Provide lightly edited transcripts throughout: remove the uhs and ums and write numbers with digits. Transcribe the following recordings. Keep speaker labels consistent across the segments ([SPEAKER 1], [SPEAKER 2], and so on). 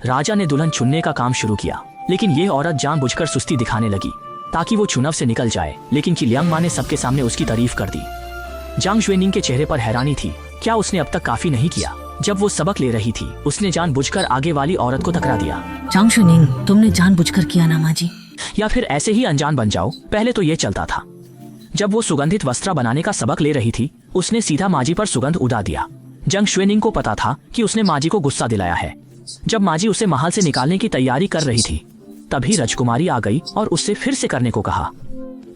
[SPEAKER 1] राजा ने दुल्हन चुनने का काम शुरू किया, लेकिन ये औरत जानबूझकर सुस्ती दिखाने लगी ताकि वो चुनाव से निकल जाए। लेकिन किलियांग माँ ने सबके सामने उसकी तारीफ कर दी। जांग शुएनिंग के चेहरे पर हैरानी थी, क्या उसने अब तक काफी नहीं किया? जब वो सबक ले रही थी, उसने जानबूझकर आगे वाली औरत को टकरा दिया।
[SPEAKER 2] जांग शुएनिंग, तुमने जानबूझकर किया ना माँ जी।
[SPEAKER 1] या फिर ऐसे ही अनजान बन जाओ। पहले तो ये चलता था। जब वो सुगंधित वस्त्र बनाने का सबक ले रही थी, उसने सीधा माजी पर सुगंध उड़ा दिया। जांग शुएनिंग को पता था कि उसने माजी को गुस्सा दिलाया है। जब माजी उसे महल से निकालने की तैयारी कर रही थी, तभी राजकुमारी आ गई और उससे फिर से करने को कहा।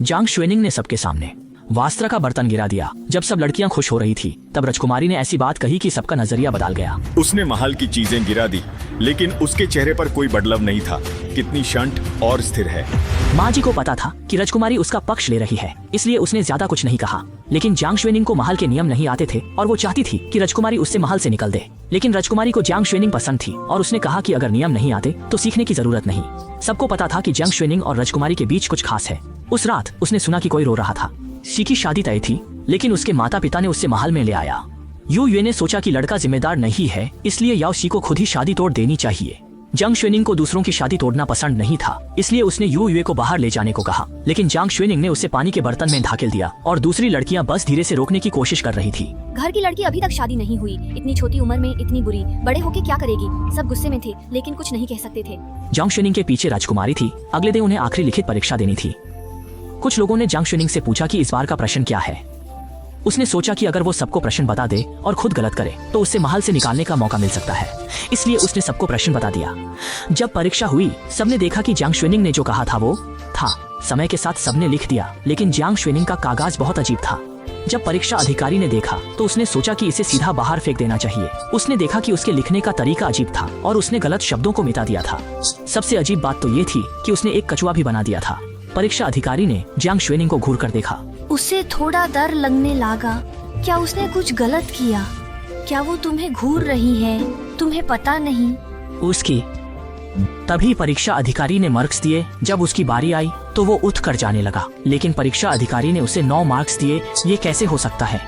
[SPEAKER 1] जांग शुएनिंग ने सबके सामने वास्त्र का बर्तन गिरा दिया। जब सब लड़कियां खुश हो रही थी, तब राजकुमारी ने ऐसी बात कही कि सबका नजरिया बदल गया।
[SPEAKER 3] उसने महल की चीजें गिरा दी, लेकिन उसके चेहरे पर कोई बदलाव नहीं था। कितनी शांत और स्थिर है।
[SPEAKER 1] माँ जी को पता था कि राजकुमारी उसका पक्ष ले रही है, इसलिए उसने ज्यादा कुछ नहीं कहा। लेकिन जांग शुएनिंग को महल के नियम नहीं आते थे और वो चाहती थी कि राजकुमारी उससे महल से निकल दे। लेकिन राजकुमारी को जांग शुएनिंग पसंद थी और उसने कहा कि अगर नियम नहीं आते तो सीखने की जरूरत नहीं। सबको पता था कि जांग शुएनिंग और राजकुमारी के बीच कुछ खास है। उस रात उसने सुना कि कोई रो रहा था। शी की शादी तय थी, लेकिन उसके माता पिता ने उससे महल में ले आया। यू युए ने सोचा कि लड़का जिम्मेदार नहीं है, इसलिए याओ शी को खुद ही शादी तोड़ देनी चाहिए। जांग शुएनिंग को दूसरों की शादी तोड़ना पसंद नहीं था, इसलिए उसने यू युए को बाहर ले जाने को कहा। लेकिन जांग शुएनिंग ने उसे पानी के बर्तन में ढकेल दिया और दूसरी लड़कियां बस धीरे से रोकने की कोशिश कर रही थी।
[SPEAKER 4] घर की लड़की अभी तक शादी नहीं हुई, इतनी छोटी उम्र में इतनी बुरी, बड़े होके क्या करेगी? सब गुस्से में थे, लेकिन कुछ नहीं कह सकते थे।
[SPEAKER 1] जांग शुएनिंग के पीछे राजकुमारी थी। अगले दिन उन्हें आखिरी लिखित परीक्षा देनी थी। कुछ लोगों ने जांग शुएनिंग से पूछा कि इस बार का प्रश्न क्या है। उसने सोचा कि अगर वो सबको प्रश्न बता दे और खुद गलत करे तो उससे महल से निकालने का मौका मिल सकता है, इसलिए उसने सबको प्रश्न बता दिया। जब परीक्षा हुई, सबने देखा कि जांग शुएनिंग ने जो कहा था वो था। समय के साथ सबने लिख दिया, लेकिन जांग शुएनिंग का कागज बहुत अजीब था। जब परीक्षा अधिकारी ने देखा तो उसने सोचा कि इसे सीधा बाहर फेंक देना चाहिए। उसने देखा कि उसके लिखने का तरीका अजीब था और उसने गलत शब्दों को मिटा दिया था। सबसे अजीब बात तो ये थी कि उसने एक कछुआ भी बना दिया था। परीक्षा अधिकारी ने जांग शुएनिंग को घूर कर देखा।
[SPEAKER 4] उसे थोड़ा डर लगने लगा। क्या उसने कुछ गलत किया? क्या वो तुम्हें घूर रही है? तुम्हें पता नहीं?
[SPEAKER 1] उसकी तभी परीक्षा अधिकारी ने मार्क्स दिए। जब उसकी बारी आई तो वो उठ कर जाने लगा, लेकिन परीक्षा अधिकारी ने उसे 9 मार्क्स दिए। ये कैसे हो सकता है?